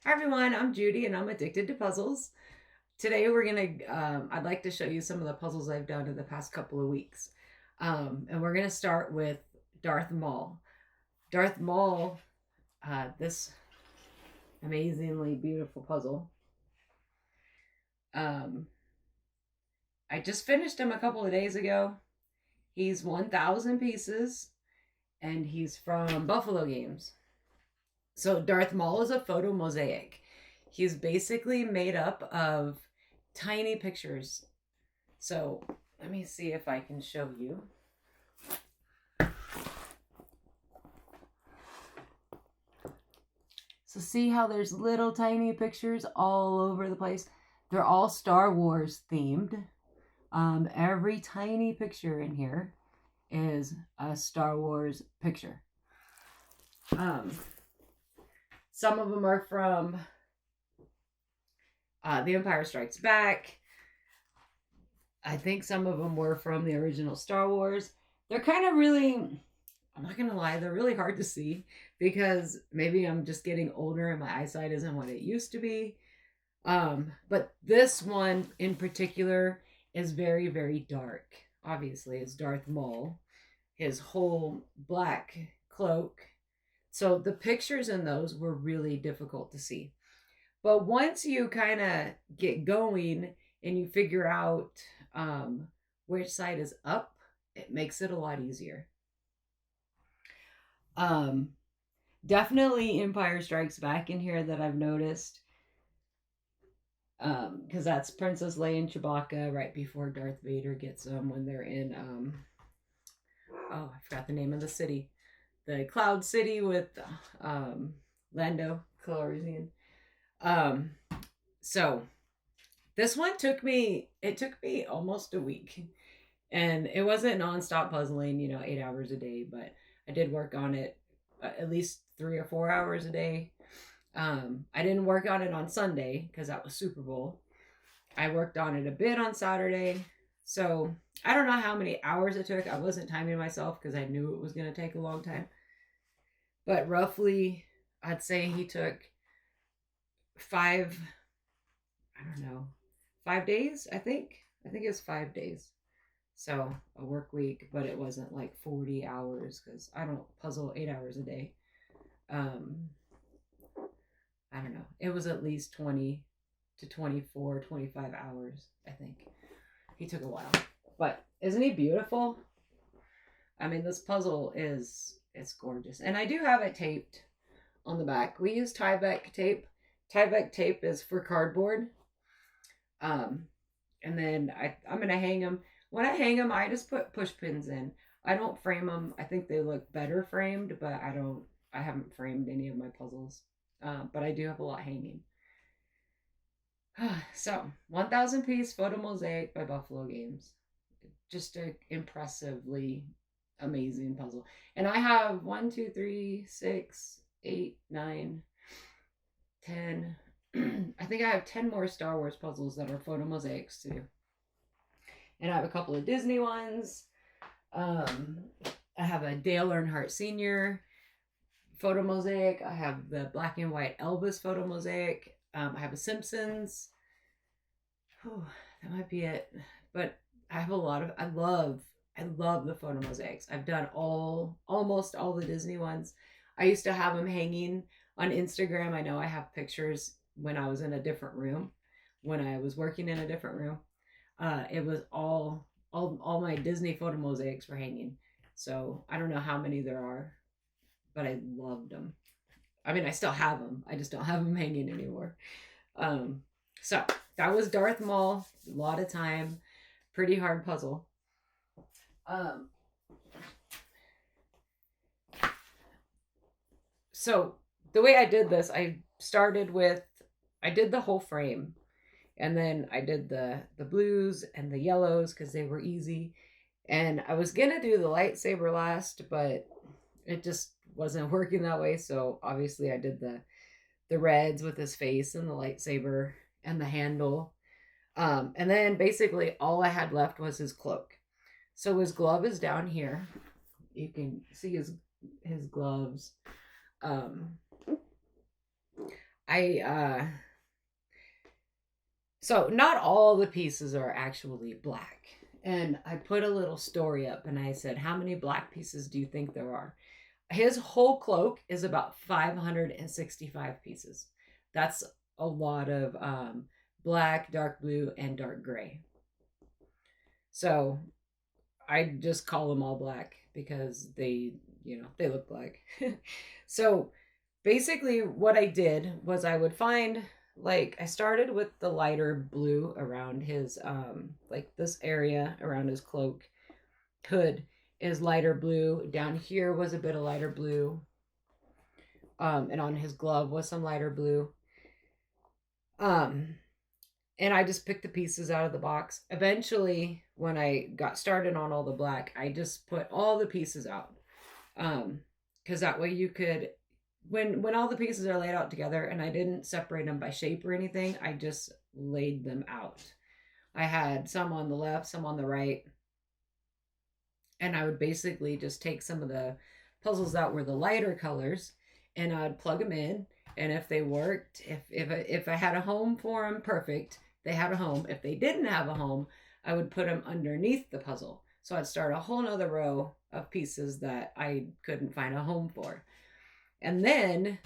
Hi everyone, I'm Judy and I'm addicted to puzzles. Today I'd like to show you some of the puzzles I've done in the past couple of weeks. And we're gonna start with Darth Maul. Darth Maul, this amazingly beautiful puzzle. Um, I just finished him a couple of days ago. He's 1,000 pieces and he's from Buffalo Games. So Darth Maul is a photomosaic. He's basically made up of tiny pictures. So let me see if I can show you. So see how there's little tiny pictures all over the place? They're all Star Wars themed. Every tiny picture in here is a Star Wars picture. Some of them are from The Empire Strikes Back. I think some of them were from the original Star Wars. They're kind of really, I'm not going to lie, they're really hard to see because maybe I'm just getting older and my eyesight isn't what it used to be. But this one in particular is very, very dark. Obviously, it's Darth Maul, his whole black cloak. So the pictures in those were really difficult to see. But once you kind of get going and you figure out which side is up, it makes it a lot easier. Um, Definitely Empire Strikes Back in here that I've noticed. Because that's Princess Leia and Chewbacca right before Darth Vader gets them when they're in oh, I forgot the name of the city. The Cloud City with Lando Calrissian. Um, so this one took me almost a week. And it wasn't nonstop puzzling, 8 hours a day, but I did work on it at least 3 or 4 hours a day. I didn't work on it on Sunday because that was Super Bowl. I worked on it a bit on Saturday. So I don't know how many hours it took. I wasn't timing myself because I knew it was going to take a long time. But roughly, I'd say he took five, I don't know, 5 days, I think. I think it was 5 days. So a work week, but it wasn't like 40 hours because I don't puzzle 8 hours a day. Um, I don't know. It was at least 20 to 24, 25 hours, I think. He took a while. But isn't he beautiful? I mean, this puzzle it's gorgeous. And I do have it taped on the back. We use Tyvek tape. Tyvek tape is for cardboard. And then I'm going to hang them. When I hang them, I just put push pins in. I don't frame them. I think they look better framed, but I haven't framed any of my puzzles. But I do have a lot hanging. So, 1,000 piece Photomosaic by Buffalo Games. Just an impressively amazing puzzle. And I have 1, 2, 3, 6, 8, 9, 10. I think I have 10 more Star Wars puzzles that are photomosaics to do. And I have a couple of Disney ones. I have a Dale Earnhardt Sr. photomosaic. I have the black and white Elvis photomosaic. I have a Simpsons. Oh, that might be it. But I have a lot of. I love the photomosaics. I've done almost all the Disney ones. I used to have them hanging on Instagram. I know I have pictures when I was in a different room, when I was working in a different room. It was all my Disney photomosaics were hanging. So I don't know how many there are, but I loved them. I mean, I still have them. I just don't have them hanging anymore. So that was Darth Maul. A lot of time. Pretty hard puzzle. So the way I did this, I did the whole frame. And then I did the blues and the yellows because they were easy. And I was gonna do the lightsaber last, but it just wasn't working that way. So obviously I did the reds with his face and the lightsaber and the handle. And then basically all I had left was his cloak. So his glove is down here. You can see his gloves. I So not all the pieces are actually black. And I put a little story up and I said, how many black pieces do you think there are? His whole cloak is about 565 pieces. That's a lot of black, dark blue, and dark gray. So I just call them all black because they look black. So basically what I did was I would find, like, I started with the lighter blue around his like this area around his cloak. Hood is lighter blue. Down here was a bit of lighter blue. And on his glove was some lighter blue. And I just picked the pieces out of the box. Eventually, when I got started on all the black, I just put all the pieces out. Because that way you could, when all the pieces are laid out together, and I didn't separate them by shape or anything, I just laid them out. I had some on the left, some on the right. And I would basically just take some of the puzzles that were the lighter colors and I'd plug them in. And if they worked, if I had a home for them, perfect. They had a home. If they didn't have a home, I would put them underneath the puzzle. So I'd start a whole nother row of pieces that I couldn't find a home for. And then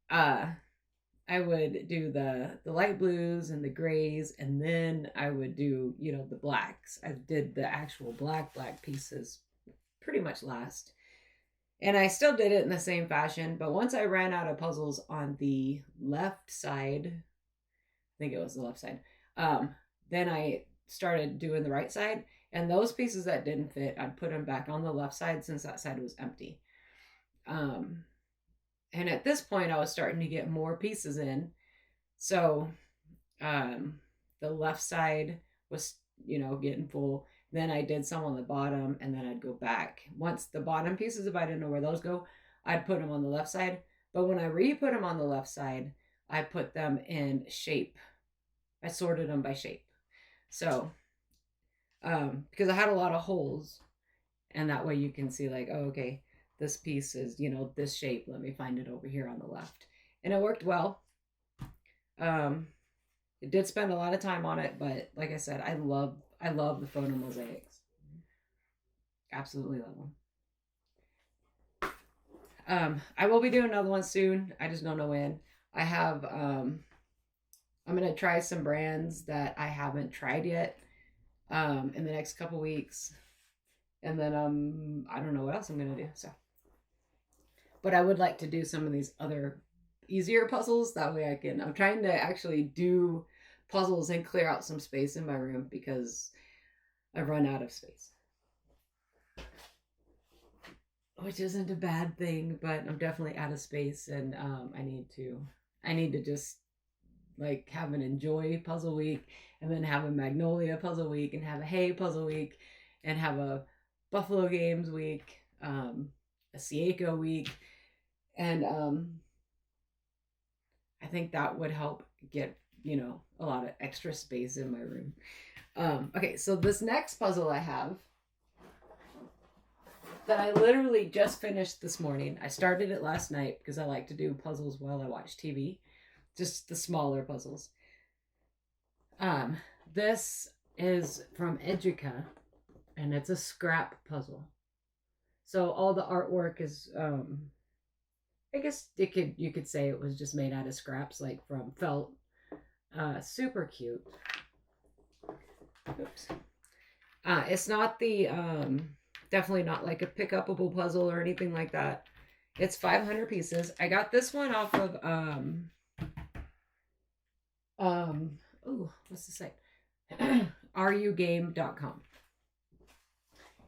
I would do the light blues and the grays, and then I would do, the blacks. I did the actual black pieces pretty much last. And I still did it in the same fashion, but once I ran out of puzzles on the left side, I think it was the left side, then I started doing the right side, and those pieces that didn't fit, I'd put them back on the left side since that side was empty. And at this point, I was starting to get more pieces in. So the left side was, getting full. Then I did some on the bottom, and then I'd go back. Once the bottom pieces, if I didn't know where those go, I'd put them on the left side. But when I re-put them on the left side, I put them in shape. I sorted them by shape. So, because I had a lot of holes, and that way you can see, like, oh, okay, this piece is, this shape. Let me find it over here on the left. And it worked well. It did spend a lot of time on it, but like I said, I love the Photomosaics. Absolutely love them. I will be doing another one soon. I just don't know when. I have, I'm going to try some brands that I haven't tried yet in the next couple weeks. And then I don't know what else I'm going to do. So, but I would like to do some of these other easier puzzles. That way I'm trying to actually do puzzles and clear out some space in my room because I've run out of space. Which isn't a bad thing, but I'm definitely out of space, and I need to just like have an enjoy puzzle week, and then have a magnolia puzzle week, and have a hay puzzle week, and have a buffalo games week, a Seiko week, and I think that would help get a lot of extra space in my room. Okay, so this next puzzle I have that I literally just finished this morning. I started it last night because I like to do puzzles while I watch TV. Just the smaller puzzles. This is from Educa, and it's a scrap puzzle. So all the artwork is, I guess you could say it was just made out of scraps, like from felt. Super cute. Oops. It's not the, definitely not like a pick-upable puzzle or anything like that. It's 500 pieces. I got this one off of, what's the site? rugame.com.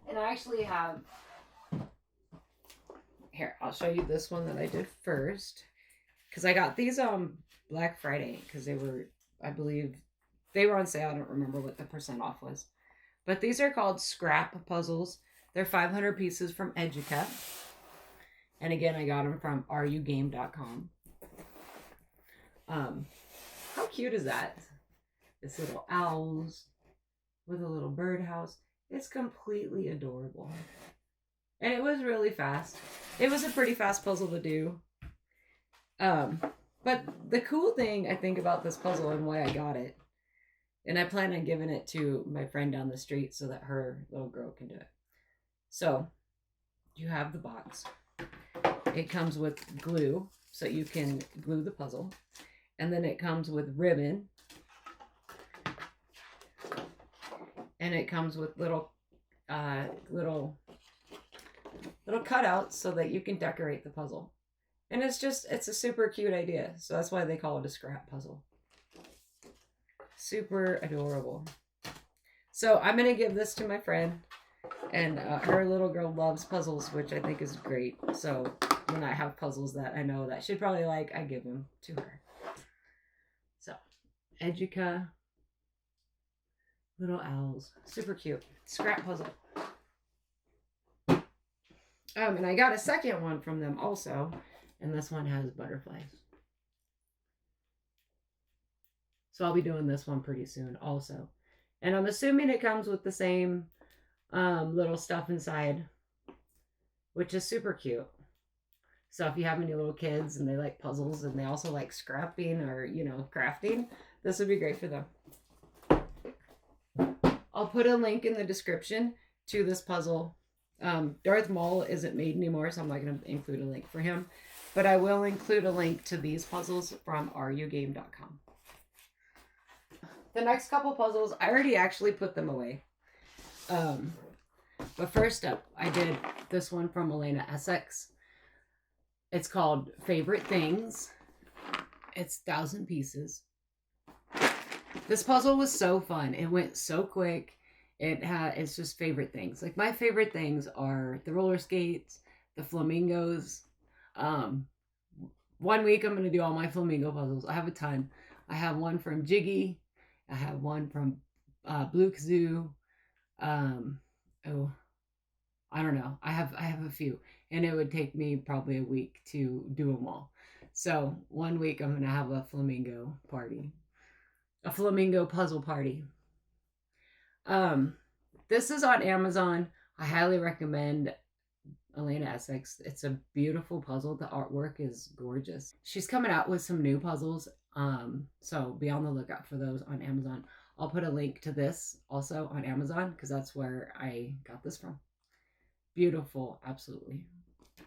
And I actually have, here, I'll show you this one that I did first. Because I got these on Black Friday because they were, I believe, they were on sale. I don't remember what the % off was. But these are called scrap puzzles. They're 500 pieces from Educa. And again, I got them from rugame.com. How cute is that? This little owls with a little birdhouse. It's completely adorable. And it was really fast. It was a pretty fast puzzle to do. But the cool thing I think about this puzzle and why I got it, and I plan on giving it to my friend down the street so that her little girl can do it. So you have the box. It comes with glue so you can glue the puzzle. And then it comes with ribbon. And it comes with little cutouts so that you can decorate the puzzle. And it's a super cute idea. So that's why they call it a scrap puzzle. Super adorable. So I'm going to give this to my friend. And her little girl loves puzzles, which I think is great. So when I have puzzles that I know that she'd probably like, I give them to her. So, Educa. Little owls. Super cute. Scrap puzzle. And I got a second one from them also. And this one has butterflies. So I'll be doing this one pretty soon also. And I'm assuming it comes with the same little stuff inside, which is super cute. So if you have any little kids and they like puzzles and they also like scrapping or, you know, crafting, this would be great for them. I'll put a link in the description to this puzzle. Darth Maul isn't made anymore, so I'm not going to include a link for him. But I will include a link to these puzzles from rugame.com. The next couple puzzles, I already actually put them away. But first up, I did this one from Elena, Essex. It's called Favorite Things. It's 1,000 pieces. This puzzle was so fun. It went so quick. It's just favorite things. Like my favorite things are the roller skates, the flamingos. 1 week I'm going to do all my flamingo puzzles. I have a ton. I have one from Jiggy. I have one from Blue Kazoo. I don't know. I have a few, and it would take me probably a week to do them all. So 1 week I'm going to have a flamingo party. A flamingo puzzle party. This is on Amazon. I highly recommend Elena Essex. It's a beautiful puzzle. The artwork is gorgeous. She's coming out with some new puzzles. So be on the lookout for those on Amazon. I'll put a link to this also on Amazon because that's where I got this from. Beautiful, absolutely.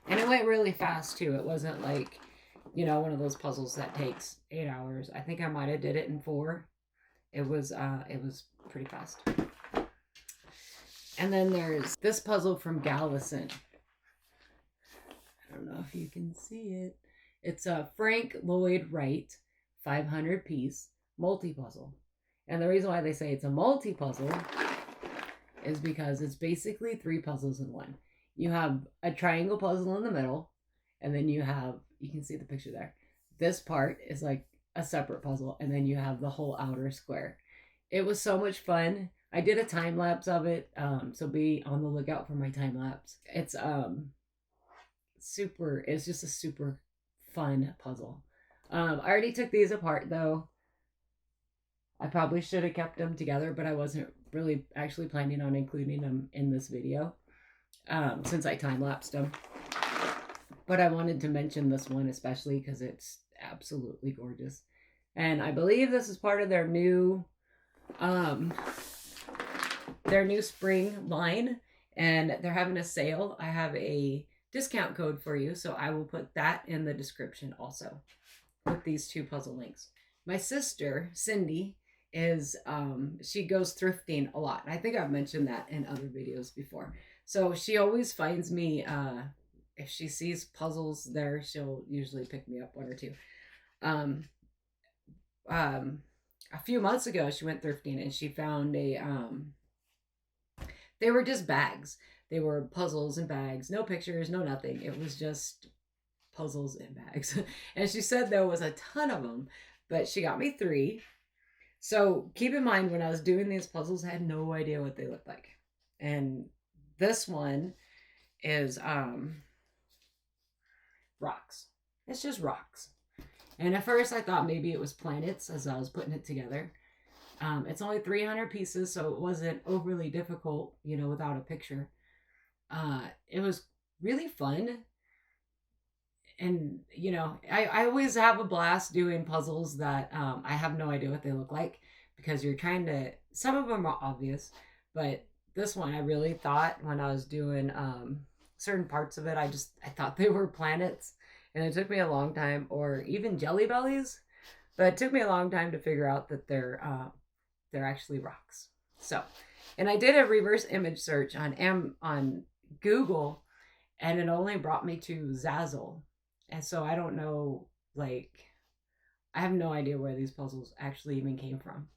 And it went really fast too. It wasn't like, you know, one of those puzzles that takes 8 hours. I think I might have did it in 4. It was pretty fast. And then there's this puzzle from Gallison. I don't know if you can see it. It's a Frank Lloyd Wright 500 piece multi-puzzle. And the reason why they say it's a multi-puzzle is because it's basically 3 puzzles in one. You have a triangle puzzle in the middle, and then you can see the picture there. This part is like a separate puzzle, and then you have the whole outer square. It was so much fun. I did a time lapse of it, so be on the lookout for my time lapse. It's just a super fun puzzle. I already took these apart though. I probably should have kept them together, but I wasn't really actually planning on including them in this video since I time-lapsed them. But I wanted to mention this one especially because it's absolutely gorgeous. And I believe this is part of their new spring line, and they're having a sale. I have a discount code for you, so I will put that in the description also with these 2 puzzle links. My sister, Cindy, she goes thrifting a lot. I think I've mentioned that in other videos before. So she always finds me, if she sees puzzles there, she'll usually pick me up 1 or 2. A few months ago, she went thrifting and she found they were just bags. They were puzzles and bags, no pictures, no nothing. It was just puzzles and bags. And she said there was a ton of them, but she got me 3. So keep in mind, when I was doing these puzzles, I had no idea what they looked like. And this one is rocks. It's just rocks. And at first I thought maybe it was planets as I was putting it together. It's only 300 pieces, so it wasn't overly difficult, you know, without a picture. It was really fun. and you know, I always have a blast doing puzzles that I have no idea what they look like, because you're trying to, some of them are obvious, but this one I really thought when I was doing certain parts of it, I thought they were planets, and it took me a long time, or even jelly bellies, but it took me a long time to figure out that they're actually rocks. So, and I did a reverse image search on Google, and it only brought me to Zazzle. And so I don't know, like, I have no idea where these puzzles actually even came from.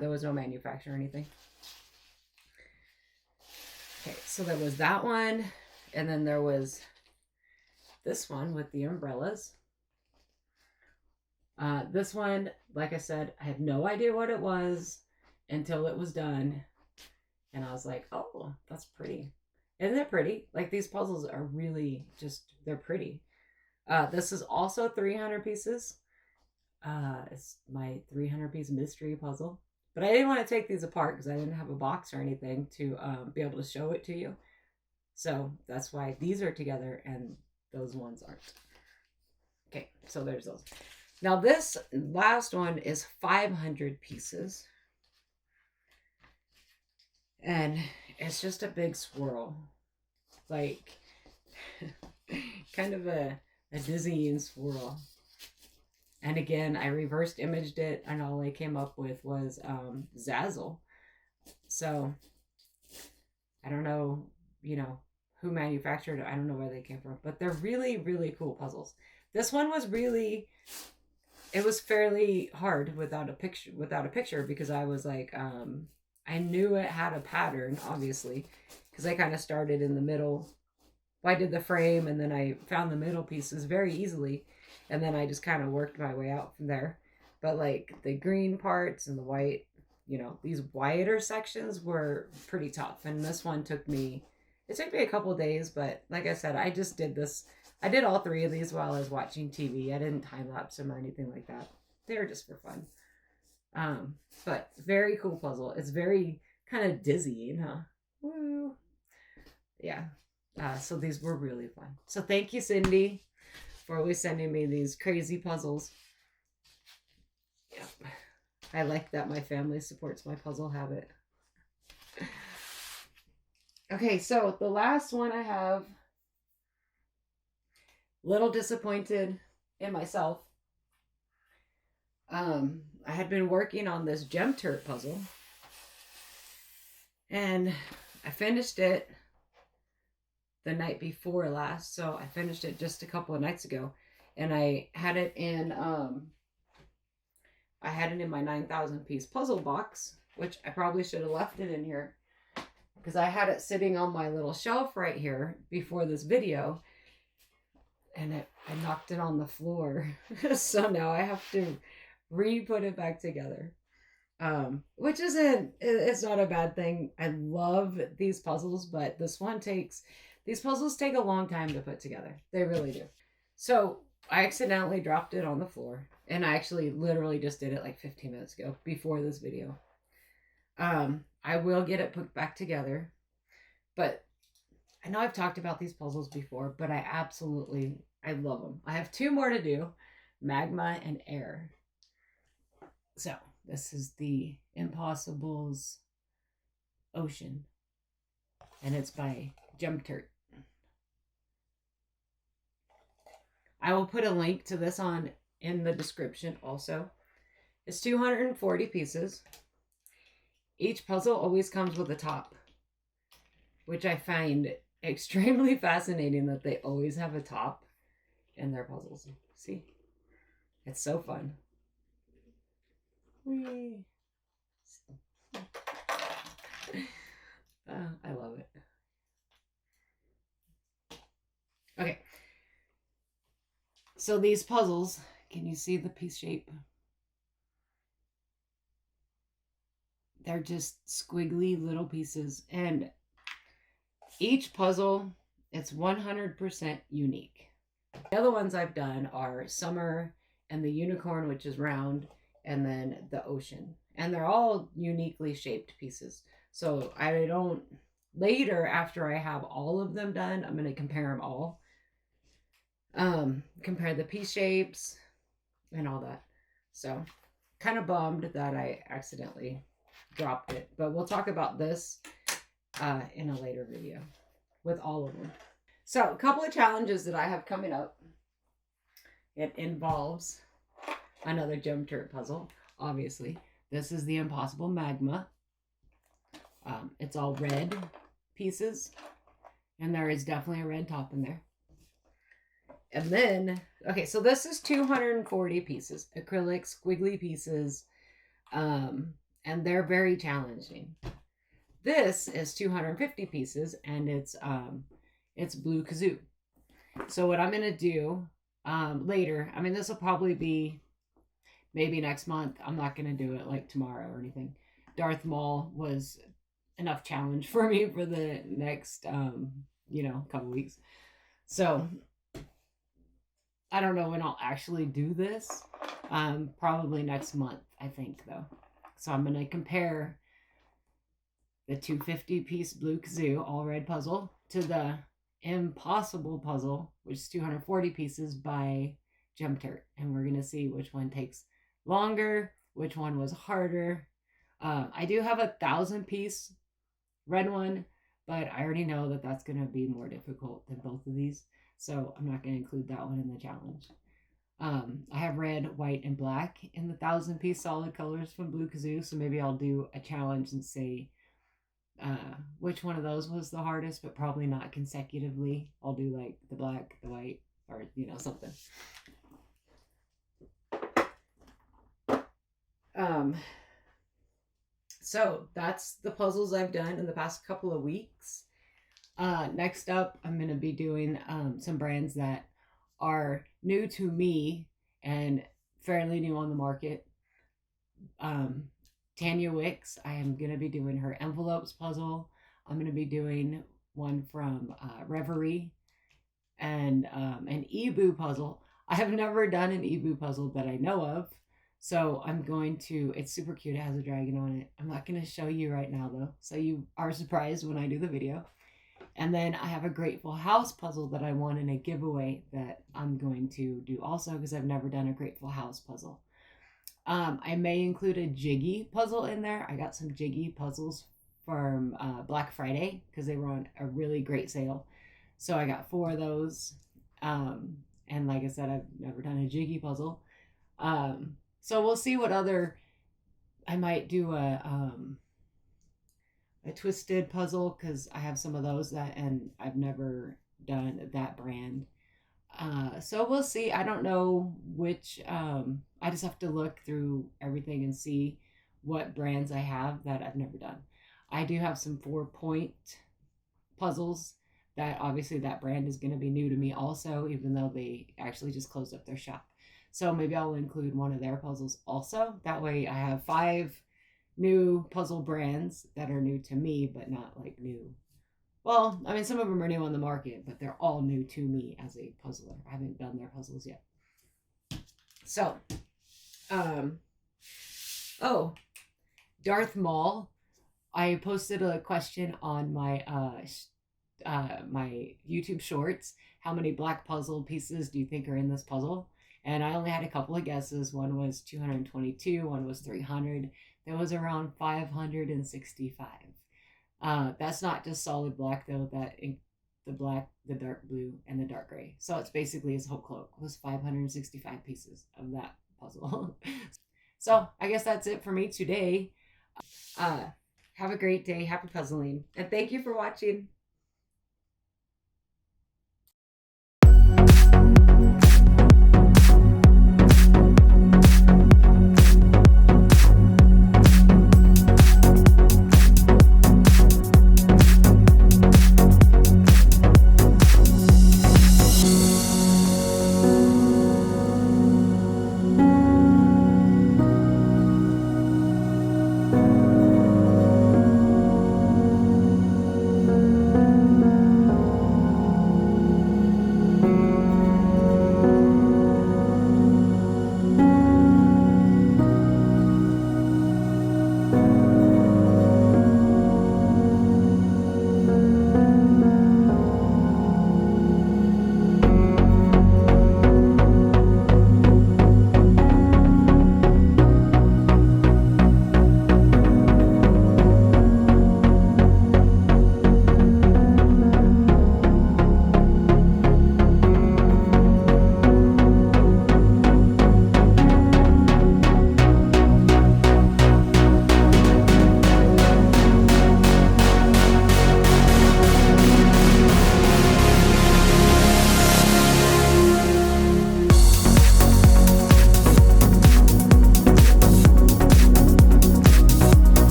There was no manufacturer or anything. Okay, so there was that one, and then there was this one with the umbrellas. This one, like I said, I had no idea what it was until it was done. And I was like, oh, that's pretty. Isn't it pretty? Like, these puzzles are really just, they're pretty. This is also 300 pieces. It's my 300-piece mystery puzzle. But I didn't want to take these apart because I didn't have a box or anything to be able to show it to you. So that's why these are together and those ones aren't. Okay, so there's those. Now this last one is 500 pieces. And it's just a big swirl. Like, kind of a dizzying swirl. And again, I reversed imaged it, and all I came up with was Zazzle. So, I don't know, you know, who manufactured it. I don't know where they came from. But they're really, really cool puzzles. This one was really, it was fairly hard without a picture because I was like, I knew it had a pattern, obviously, because I kind of started in the middle. Well, I did the frame, and then I found the middle pieces very easily, and then I just kind of worked my way out from there. But like the green parts and the white, you know, these whiter sections were pretty tough, and this one took me a couple days, but like I said, I just did this. I did all three of these while I was watching TV. I didn't time lapse them or anything like that. They were just for fun. But very cool puzzle. It's very kind of dizzying, huh? Woo. Yeah. So these were really fun. So thank you, Cindy, for always sending me these crazy puzzles. Yeah. I like that my family supports my puzzle habit. Okay, so the last one I have, little disappointed in myself. I had been working on this Gemturt puzzle, and I finished it the night before last, so I finished it just a couple of nights ago, and I had it in my 9,000 piece puzzle box, which I probably should have left it in here because I had it sitting on my little shelf right here before this video, and I knocked it on the floor. So now I have to re-put it back together, which it's not a bad thing. I love these puzzles, but these puzzles take a long time to put together. They really do. So I accidentally dropped it on the floor, and I actually literally just did it like 15 minutes ago before this video. I will get it put back together, but I know I've talked about these puzzles before, but I love them. I have two more to do, Magma and Air. So this is the Impossible's Ocean, and it's by Gemturt. I will put a link to this in the description also. It's 240 pieces. Each puzzle always comes with a top, which I find extremely fascinating that they always have a top in their puzzles. See? It's so fun. Whee. I love it. Okay. So these puzzles, can you see the piece shape? They're just squiggly little pieces, and each puzzle, it's 100% unique. The other ones I've done are Summer and the Unicorn, which is round, and then the Ocean. And they're all uniquely shaped pieces. So later, after I have all of them done, I'm going to compare them all. compare the piece shapes and all that. So kind of bummed that I accidentally dropped it, but we'll talk about this in a later video with all of them. So a couple of challenges that I have coming up. It involves another Gemturt puzzle, obviously. This is the Impossible Magma. It's all red pieces, and there is definitely a red top in there. And then, okay, so this is 240 pieces, acrylic squiggly pieces, and they're very challenging. This is 250 pieces, and it's blue kazoo. So what I'm gonna do later, I mean, this will probably be maybe next month. I'm not gonna do it like tomorrow or anything. Darth Maul was enough challenge for me for the next couple weeks. So I don't know when I'll actually do this. Probably next month, I think, though. So I'm gonna compare the 250 piece blue kazoo all red puzzle to the Impossible puzzle, which is 240 pieces by Gemturt, and we're gonna see which one takes longer, which one was harder. I do have 1,000 piece red one, but I already know that that's gonna be more difficult than both of these, so I'm not gonna include that one in the challenge. I have red, white, and black in the 1,000 piece solid colors from blue kazoo, so maybe I'll do a challenge and say which one of those was the hardest, but probably not consecutively. I'll do like the black, the white, or something. So that's the puzzles I've done in the past couple of weeks. Next up, I'm going to be doing some brands that are new to me and fairly new on the market. Tanya Wicks, I am going to be doing her envelopes puzzle. I'm going to be doing one from Reverie and an Ebu puzzle. I have never done an Ebu puzzle that I know of, so I'm going to, it's super cute, it has a dragon on it. I'm not going to show you right now though, so you are surprised when I do the video. And then I have a Grateful House puzzle that I won in a giveaway that I'm going to do also because I've never done a Grateful House puzzle. I may include a Jiggy puzzle in there. I got some Jiggy puzzles from Black Friday because they were on a really great sale. So I got 4 of those. And like I said, I've never done a Jiggy puzzle. So we'll see what other, I might do a twisted puzzle because I have some of those and I've never done that brand. So we'll see. I don't know which, I just have to look through everything and see what brands I have that I've never done. I do have some 4-point puzzles that obviously that brand is going to be new to me also, even though they actually just closed up their shop. So maybe I'll include one of their puzzles also. That way I have 5 new puzzle brands that are new to me, but not like new. Well, I mean, some of them are new on the market, but they're all new to me as a puzzler. I haven't done their puzzles yet. So, Darth Maul. I posted a question on my my YouTube shorts. How many black puzzle pieces do you think are in this puzzle? And I only had a couple of guesses. One was 222, one was 300. There was around 565. That's not just solid black though. That the black, the dark blue, and the dark gray. So it's basically his whole cloak was 565 pieces of that puzzle. So I guess that's it for me today. Have a great day. Happy puzzling. And thank you for watching.